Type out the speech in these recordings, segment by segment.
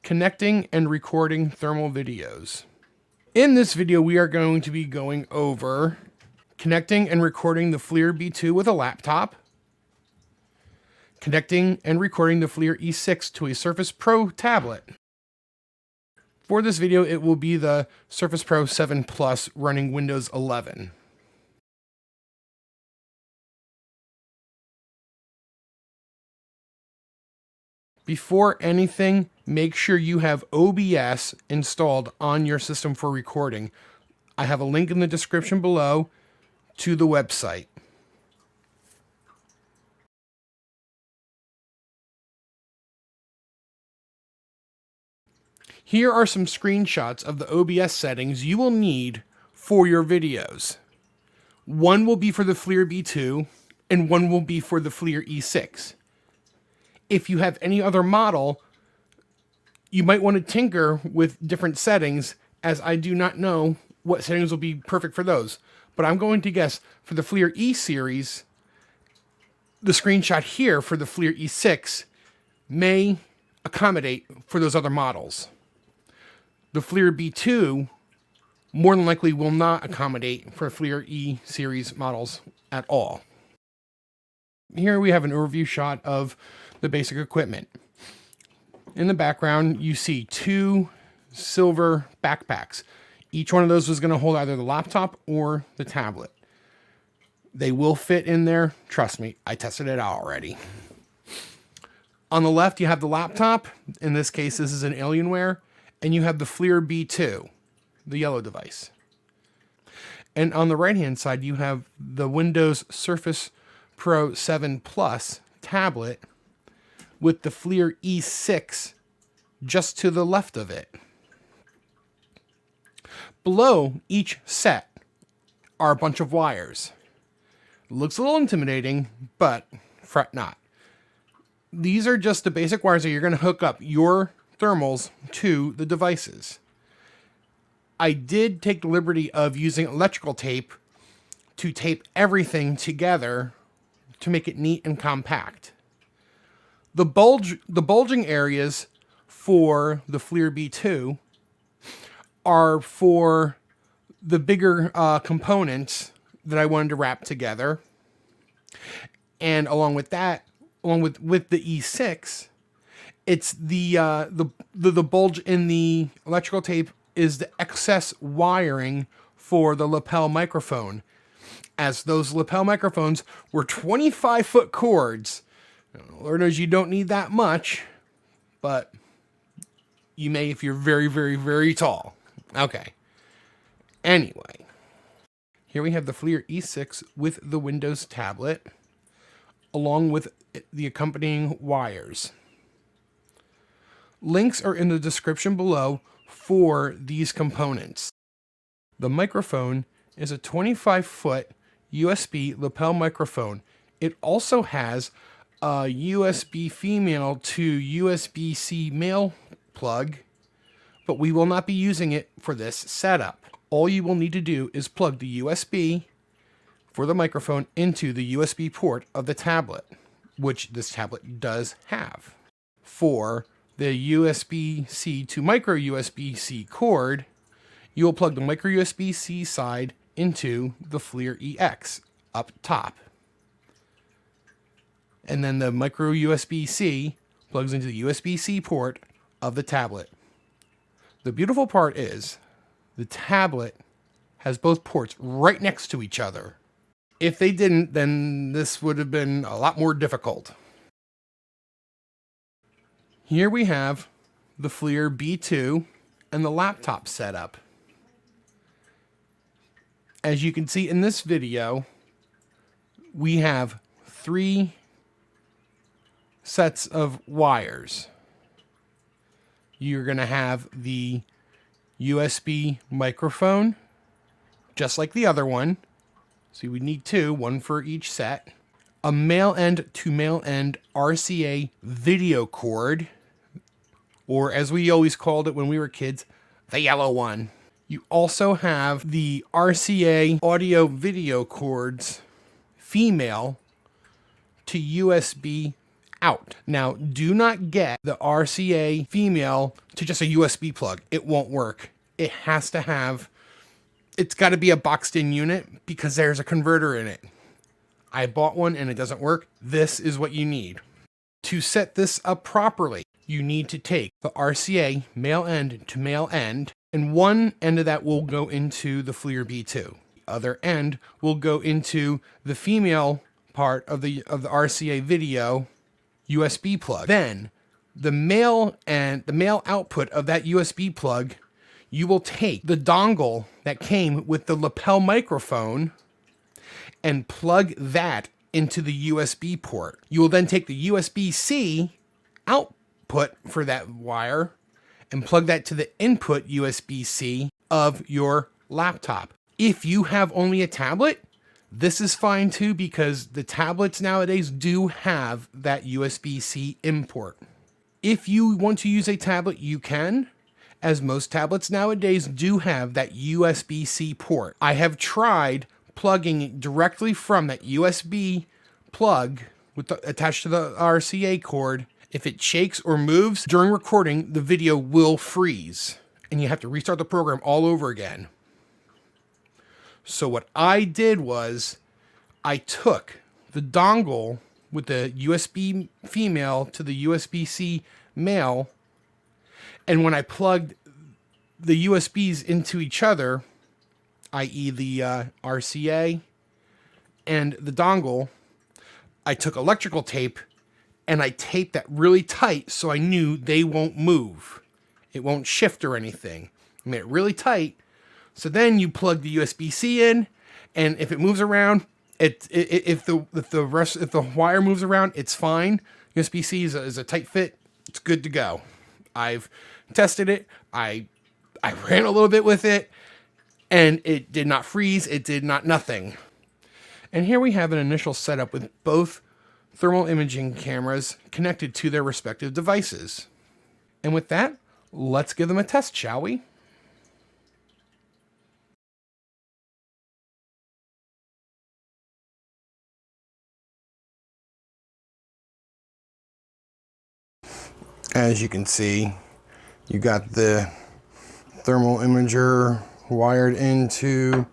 Connecting and recording thermal videos. In this video, we are going to be going over connecting and recording the FLIR B2 with a laptop, connecting and recording the FLIR E6 to a Surface Pro tablet. For this video, it will be the Surface Pro 7 Plus running Windows 11. Before anything, make sure you have OBS installed on your system for recording. I have a link in the description below to the website. Here are some screenshots of the OBS settings you will need for your videos. One will be for the FLIR B2 and one will be for the FLIR E6. If you have any other model, you might want to tinker with different settings, as I do not know what settings will be perfect for those. But I'm going to guess for the FLIR E series, the screenshot here for the FLIR E6 may accommodate for those other models. The FLIR B2 more than likely will not accommodate for FLIR E series models at all. Here we have an overview shot of the basic equipment. In the background, you see two silver backpacks. Each one of those was going to hold either the laptop or the tablet. They will fit in there. Trust me, I tested it out already. On the left, you have the laptop. In this case, this is an Alienware. And you have the FLIR B2, the yellow device. And on the right-hand side, you have the Windows Surface Pro 7 Plus tablet with the FLIR E6 just to the left of it. Below each set are a bunch of wires. It looks a little intimidating, but fret not. These are just the basic wires that you're going to hook up your thermals to the devices. I did take the liberty of using electrical tape to tape everything together to make it neat and compact. The bulging areas for the FLIR B2 are for the bigger components that I wanted to wrap together. And along with that, along with the E6, it's the bulge in the electrical tape is the excess wiring for the lapel microphone. As those lapel microphones were 25-foot cords. Lord knows you don't need that much, but you may if you're very, very, very tall. Okay. Anyway, here we have the FLIR E6 with the Windows tablet, along with the accompanying wires. Links are in the description below for these components. The microphone is a 25-foot USB lapel microphone. It also has a USB female to USB-C male plug, but we will not be using it for this setup. All you will need to do is plug the USB for the microphone into the USB port of the tablet, which this tablet does have. For the USB-C to micro USB-C cord, you will plug the micro USB-C side into the FLIR EX up top. And then the micro USB-C plugs into the USB-C port of the tablet. The beautiful part is the tablet has both ports right next to each other. If they didn't, then this would have been a lot more difficult. Here we have the FLIR B2 and the laptop setup. As you can see in this video, we have 3 sets of wires. You're going to have the USB microphone, just like the other one. So we need 2, one for each set. A male end to male end RCA video cord, or as we always called it when we were kids, the yellow one. You also have the RCA audio video cords, female to USB out. Now, do not get the RCA female to just a USB plug. It won't work. It has to have, it's got to be a boxed in unit because there's a converter in it. I bought one and it doesn't work. This is what you need. To set this up properly, you need to take the RCA male end to male end, and one end of that will go into the FLIR B2. The other end will go into the female part of the RCA video USB plug. Then the male output of that USB plug, you will take the dongle that came with the lapel microphone and plug that into the USB port. You will then take the USB-C output for that wire and plug that to the input USB-C of your laptop. If you have only a tablet, this is fine too, because the tablets nowadays do have that USB-C import. If you want to use a tablet, you can, as most tablets nowadays do have that USB-C port. I have tried plugging directly from that USB plug attached to the RCA cord. If it shakes or moves during recording, the video will freeze and you have to restart the program all over again. So what I did was I took the dongle with the USB female to the USB-C male, and when I plugged the USBs into each other, i.e. the RCA and the dongle, I took electrical tape and I taped that really tight so I knew they won't move. It won't shift or anything. I made it really tight. So then you plug the USB-C in, and if it moves around, if the wire moves around, it's fine. USB-C is a tight fit. It's good to go. I've tested it. I ran a little bit with it, and it did not freeze. It did not nothing. And here we have an initial setup with both thermal imaging cameras connected to their respective devices. And with that, let's give them a test, shall we? As you can see, you got the thermal imager wired into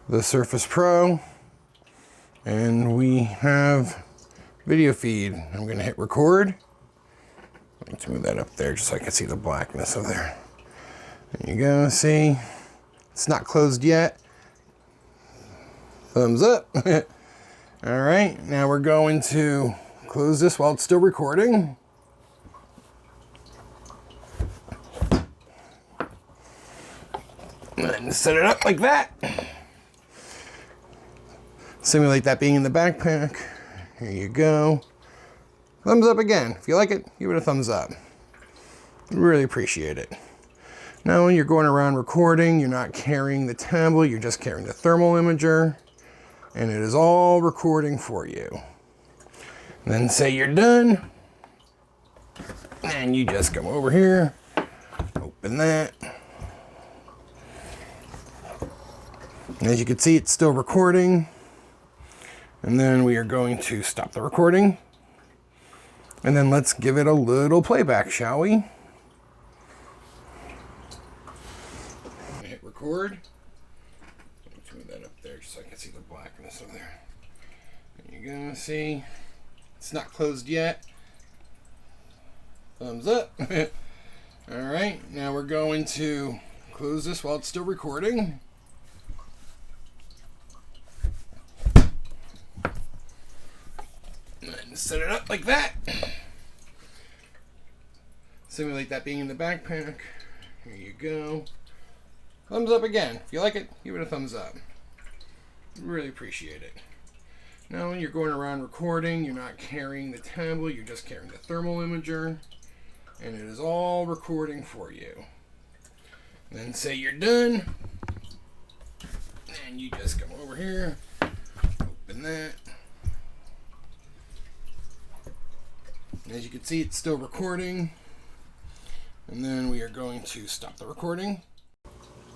the Surface Pro, and we have video feed. I'm going to hit record. Let's move that up there just so I can see the blackness of there. There you go. See, it's not closed yet. Thumbs up. All right, now we're going to close this while it's still recording. And set it up like that. Simulate that being in the backpack. Here you go. Thumbs up again. If you like it, give it a thumbs up. Really appreciate it. Now when you're going around recording, you're not carrying the tablet, you're just carrying the thermal imager, and it is all recording for you. And then say you're done, and you just come over here, open that. As you can see, it's still recording. And then we are going to stop the recording. And then let's give it a little playback, shall we? Hit record. Let's move that up there just so I can see the blackness of there. There you go. See, it's not closed yet. Thumbs up. All right, now we're going to close this while it's still recording. Set it up like that. Simulate that being in the backpack. Here you go. Thumbs up again. If you like it, give it a thumbs up. Really appreciate it. Now when you're going around recording, you're not carrying the tablet, you're just carrying the thermal imager, and it is all recording for you. And then say you're done, and you just come over here, open that. As you can see, it's still recording. And then we are going to stop the recording.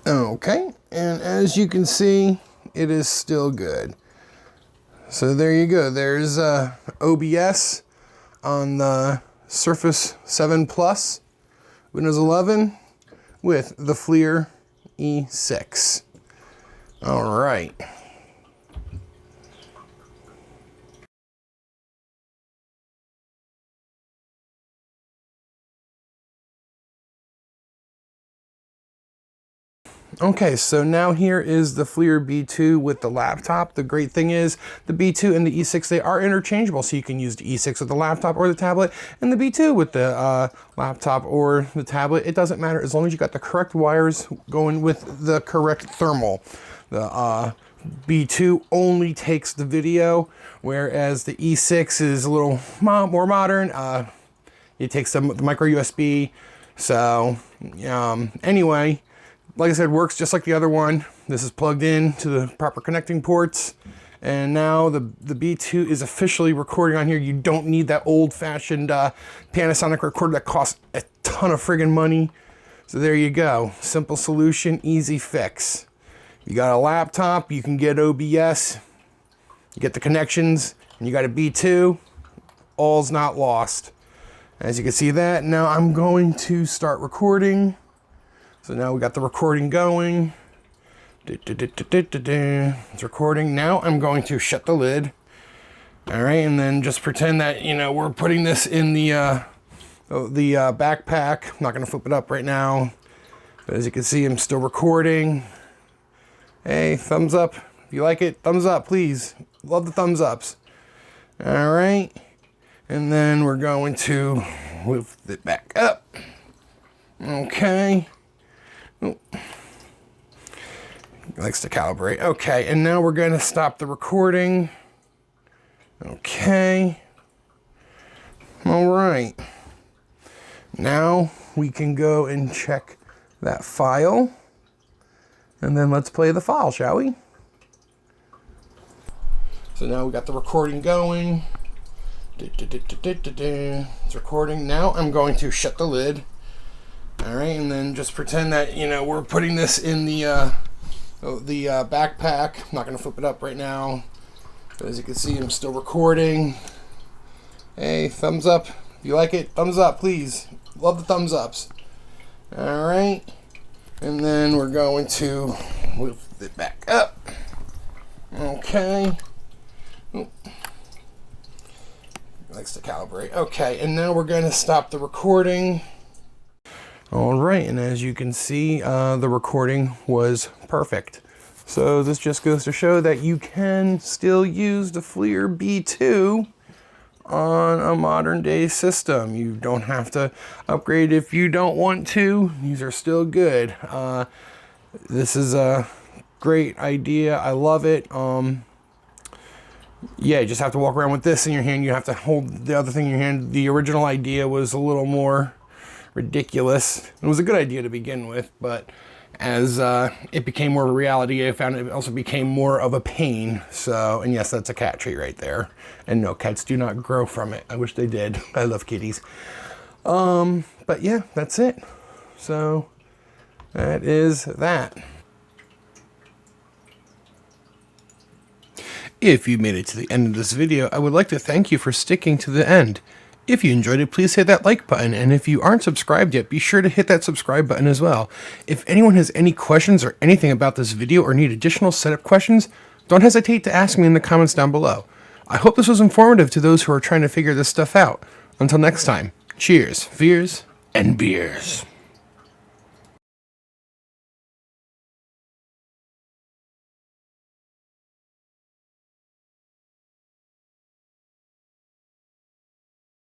Okay, and as you can see, it is still good. So there you go. There's OBS on the Surface 7 Plus, Windows 11, with the FLIR E6. All right. Okay, so now here is the FLIR B2 with the laptop. The great thing is the B2 and the E6, they are interchangeable. So you can use the E6 with the laptop or the tablet, and the B2 with the laptop or the tablet. It doesn't matter as long as you got the correct wires going with the correct thermal. The B2 only takes the video, whereas the E6 is a little more modern. It takes the micro USB. So anyway, like I said, works just like the other one. This is plugged in to the proper connecting ports. And now the B2 is officially recording on here. You don't need that old-fashioned Panasonic recorder that costs a ton of friggin' money. So there you go. Simple solution, easy fix. You got a laptop, you can get OBS, you get the connections, and you got a B2, all's not lost. As you can see that, now I'm going to start recording. So now we got the recording going. It's recording. Now I'm going to shut the lid. All right, and then just pretend that, you know, we're putting this in the backpack. I'm not gonna flip it up right now. But as you can see, I'm still recording. Hey, thumbs up. If you like it, thumbs up, please. Love the thumbs ups. All right, and then we're going to move it back up. Okay. Oh. Likes to calibrate. Okay, and now we're going to stop the recording. Okay. All right. Now we can go and check that file. And then let's play the file, shall we? So now we got the recording going. It's recording. Now I'm going to shut the lid. All right, and then just pretend that, you know, we're putting this in the backpack. I'm not gonna flip it up right now. But as you can see, I'm still recording. Hey, thumbs up. If you like it, thumbs up, please. Love the thumbs ups. All right, and then we're going to move it back up. Okay. Oh. Likes to calibrate. Okay, and now we're going to stop the recording. All right, and as you can see, the recording was perfect. So this just goes to show that you can still use the FLIR B2 on a modern day system. You don't have to upgrade if you don't want to. These are still good. This is a great idea. I love it. Yeah, you just have to walk around with this in your hand. You have to hold the other thing in your hand. The original idea was a little more ridiculous. It was a good idea to begin with, but as it became more of a reality, I found it also became more of a pain. So, and yes, that's a cat tree right there. And no, cats do not grow from it. I wish they did. I love kitties. But yeah, that's it. So that is that. If you made it to the end of this video, I would like to thank you for sticking to the end. If you enjoyed it, please hit that like button, and if you aren't subscribed yet, be sure to hit that subscribe button as well. If anyone has any questions or anything about this video or need additional setup questions, don't hesitate to ask me in the comments down below. I hope this was informative to those who are trying to figure this stuff out. Until next time, cheers, fears, and beers.